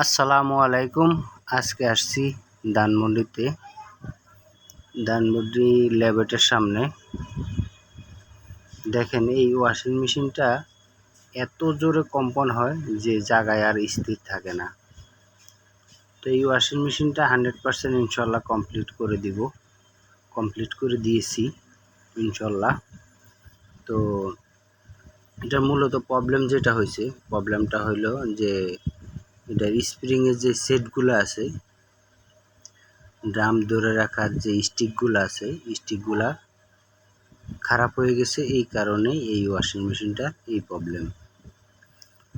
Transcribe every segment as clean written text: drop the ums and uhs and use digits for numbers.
আসসালামু আলাইকুম। আজকে আসছি ধানমন্ডিতে, ধানমন্ডি ল্যাবরেটরির সামনে। দেখেন এই ওয়াশিং মেশিনটা এত জোরে কম্পন হয় যে জায়গায় আর স্থির থাকে না। তো এই ওয়াশিং মেশিনটা 100% ইনশাল্লাহ কমপ্লিট করে দিয়েছি ইনশাল্লাহ। তো এটা মূলত প্রবলেমটা হইলো যে এটার স্প্রিংয়ের যে সেটগুলো আছে, ড্রাম ধরে রাখার যে স্টিকগুলা খারাপ হয়ে গেছে। এই কারণে এই ওয়াশিং মেশিনটা এই প্রবলেম।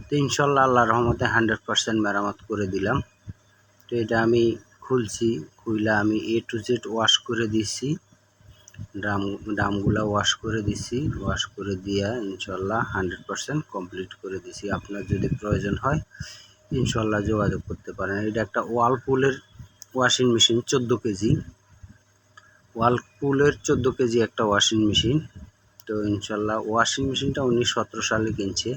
তো ইনশাল্লাহ আল্লাহর রহমতে 100% মেরামত করে দিলাম। তো এটা আমি খুইলা আমি A to Z ওয়াশ করে দিছি, ড্রামগুলা ওয়াশ করে দিয়া ইনশাল্লাহ 100% কমপ্লিট করে দিছি। আপনার যদি প্রয়োজন হয় ইনশাল্লাহ যোগাযোগ করতে পারেন। এটা একটা ওয়ালপুলের ওয়াশিং মেশিন, 14 কেজি ওয়ালপুলের 14 কেজি একটা ওয়াশিং মেশিন। তো ইনশাল্লাহ ওয়াশিং মেশিনটা 1917 সালে কিনছে।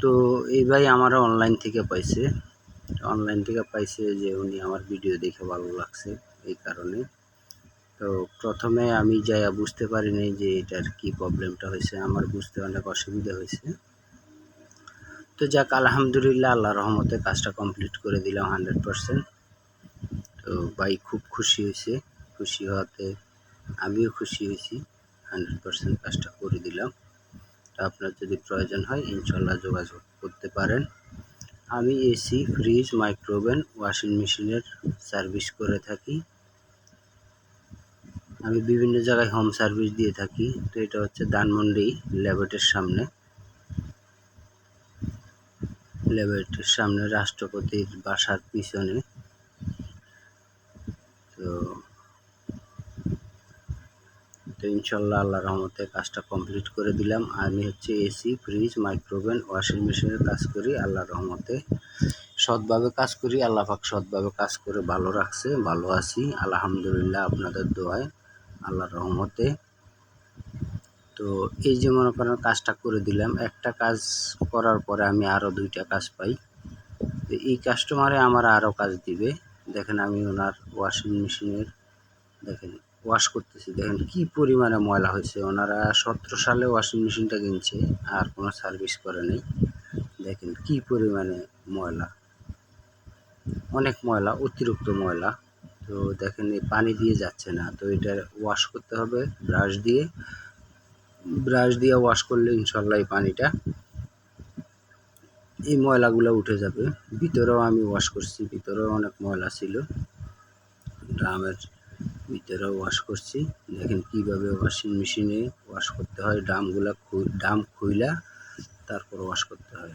তো এই ভাই আমারও অনলাইন থেকে পাইছে যে উনি আমার ভিডিও দেখে ভালো লাগছে এই কারণে। তো প্রথমে আমি যাইয়া বুঝতে পারিনি যে এটার কি প্রবলেমটা হয়েছে, আমার বুঝতে অনেক অসুবিধা হয়েছে। তো যাক আলহামদুলিল্লাহ, আল্লাহর রহমতে কাজটা কমপ্লিট করে দিলাম 100%। তো ভাই খুব খুশি হওয়াতে আমিও খুশি হয়েছি। 100% কাজটা করে দিলাম। তো আপনার যদি প্রয়োজন হয় ইনশাল্লাহ যোগাযোগ করতে পারেন। আমি এসি, ফ্রিজ, মাইক্রোওভেন, ওয়াশিং মেশিনের সার্ভিস করে থাকি। আমি বিভিন্ন জায়গায় হোম সার্ভিস দিয়ে থাকি। তো এটা হচ্ছে ধানমন্ডি ল্যাবরেটরির সামনে রাষ্ট্রপতির বাসার পিছনে। তো ইনশাল্লাহ আল্লাহর রহমতে কাজটা কমপ্লিট করে দিলাম। আমি হচ্ছে এসি, ফ্রিজ, মাইক্রোওভেন, ওয়াশিং মেশিনের কাজ করি। আল্লাহর রহমতে সৎভাবে কাজ করি। আল্লাহ পাক সৎভাবে কাজ করে ভালো রাখছে, ভালো আছি আলহামদুলিল্লাহ আপনাদের দোয়ায়, আল্লাহর রহমতে। তো এই যে মনে করেন কাজটা করে দিলাম, একটা কাজ করার পরে আমি আরও 2টা কাজ পাই। তো এই কাস্টমারে আমার আরও কাজ দিবে। দেখেন আমি ওনার ওয়াশিং মেশিনের ওয়াশ করতেছি। দেখেন কি পরিমাণে ময়লা হয়েছে। ওনারা 17 সালে ওয়াশিং মেশিনটা কিনছে, আর কোনো সার্ভিস করে নেই। দেখেন কি পরিমাণে ময়লা, অনেক ময়লা, অতিরিক্ত ময়লা। তো দেখেন এই পানি দিয়ে যাচ্ছে না। তো এটা ওয়াশ করতে হবে ব্রাশ দিয়ে ওয়াশ করলে ইনশাল্লাহ এই ময়লাগুলো উঠে যাবে। ভিতরেও আমি ওয়াশ করছি, ভিতরেও অনেক ময়লা ছিল, ড্রামের ভিতরেও ওয়াশ করছি। দেখেন কিভাবে ওয়াশিং মেশিনে ওয়াশ করতে হয়। ড্রাম খুইলা তারপর ওয়াশ করতে হয়।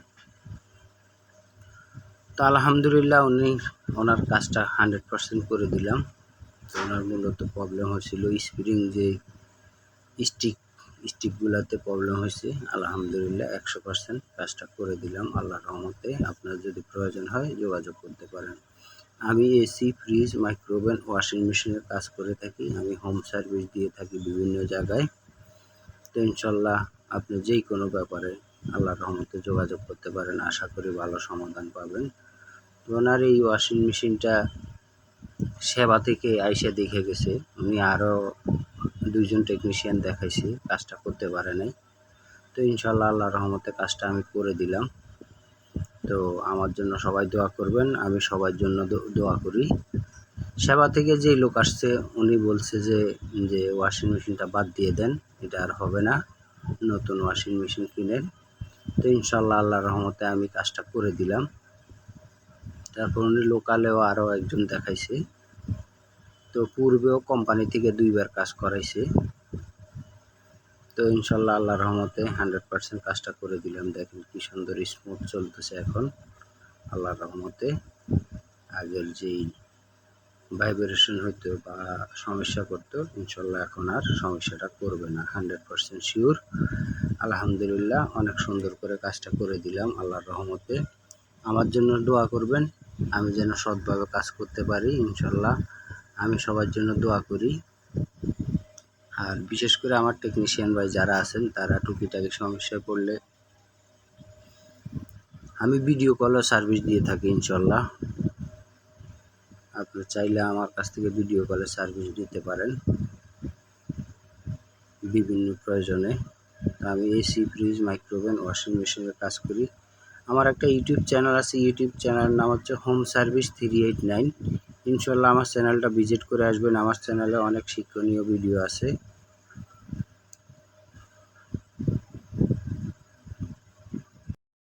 তো আলহামদুলিল্লাহ ওনার কাজটা 100% করে দিলাম। তো ওনার মূলত প্রবলেম হয়েছিল স্প্রিং যে স্টিকগুলাতে প্রবলেম হয়েছে। আলহামদুলিল্লাহ 100% কাজটা করে দিলাম আল্লাহর রহমতে। আপনার যদি প্রয়োজন হয় যোগাযোগ করতে পারেন। আমি এসি, ফ্রিজ, মাইক্রোওভেন, ওয়াশিং মেশিনের কাজ করে থাকি। আমি হোম সার্ভিস দিয়ে থাকি বিভিন্ন জায়গায়। তো ইনশাল্লাহ আপনি যেই কোনো ব্যাপারে আল্লাহর রহমতে যোগাযোগ করতে পারেন, আশা করি ভালো সমাধান পাবেন। তো ওনার এই ওয়াশিং মেশিনটা সেবা থেকে আইসা দেখে গেছে। উনি আরও 2জন টেকনিশিয়ান দেখাইছে, কাজটা করতে পারে নাই। তো ইনশাল্লাহ আল্লাহর রহমতে কাজটা আমি করে দিলাম। তো আমার জন্য সবাই দোয়া করবেন, আমি সবার জন্য দোয়া করি। সেবা থেকে যেই লোক আসছে উনি বলছে যে ওয়াশিং মেশিনটা বাদ দিয়ে দেন, এটা আর হবে না, নতুন ওয়াশিং মেশিন কিনেন। তো ইনশাল্লাহ আল্লাহর রহমতে আমি কাজটা করে দিলাম। তারপর উনি লোকালেও আরও একজন দেখাইছে। তো পূর্বেও কোম্পানি থেকে 2বার কাজ করাইছে। তো ইনশাল্লাহ আল্লাহর রহমতে 100% কাজটা করে দিলাম। দেখেন কি সুন্দর স্মুথ চলতেছে এখন আল্লাহর রহমতে। আগের যেই ভাইব্রেশন হইতো বা সমস্যা করতো ইনশাল্লাহ এখন আর সমস্যাটা করবে না, 100% শিওর। আলহামদুলিল্লাহ অনেক সুন্দর করে কাজটা করে দিলাম আল্লাহর রহমতে। আমার জন্য দোয়া করবেন, আমি যেন সৎভাবে কাজ করতে পারি ইনশাল্লাহ। আমি সবার জন্য দোয়া করি। আর বিশেষ করে আমার টেকনিশিয়ান ভাই যারা আছেন তারা টুকিটাকি সমস্যায় পড়লে আমি ভিডিও কলও সার্ভিস দিয়ে থাকি ইনশাল্লাহ। আপনি চাইলে আমার কাছ থেকে ভিডিও কলের সার্ভিস নিতে পারেন বিভিন্ন প্রয়োজনে। আমি এসি, ফ্রিজ, মাইক্রোওভেন, ওয়াশিং মেশিনের কাজ করি। আমার একটা ইউটিউব চ্যানেল আছে, ইউটিউব চ্যানেলের নাম হচ্ছে হোম সার্ভিস 389। ইনশাল্লাহ আমার চ্যানেলটা ভিজিট করে আসবেন। আমার চ্যানেলে অনেক শিক্ষণীয় ভিডিও আছে।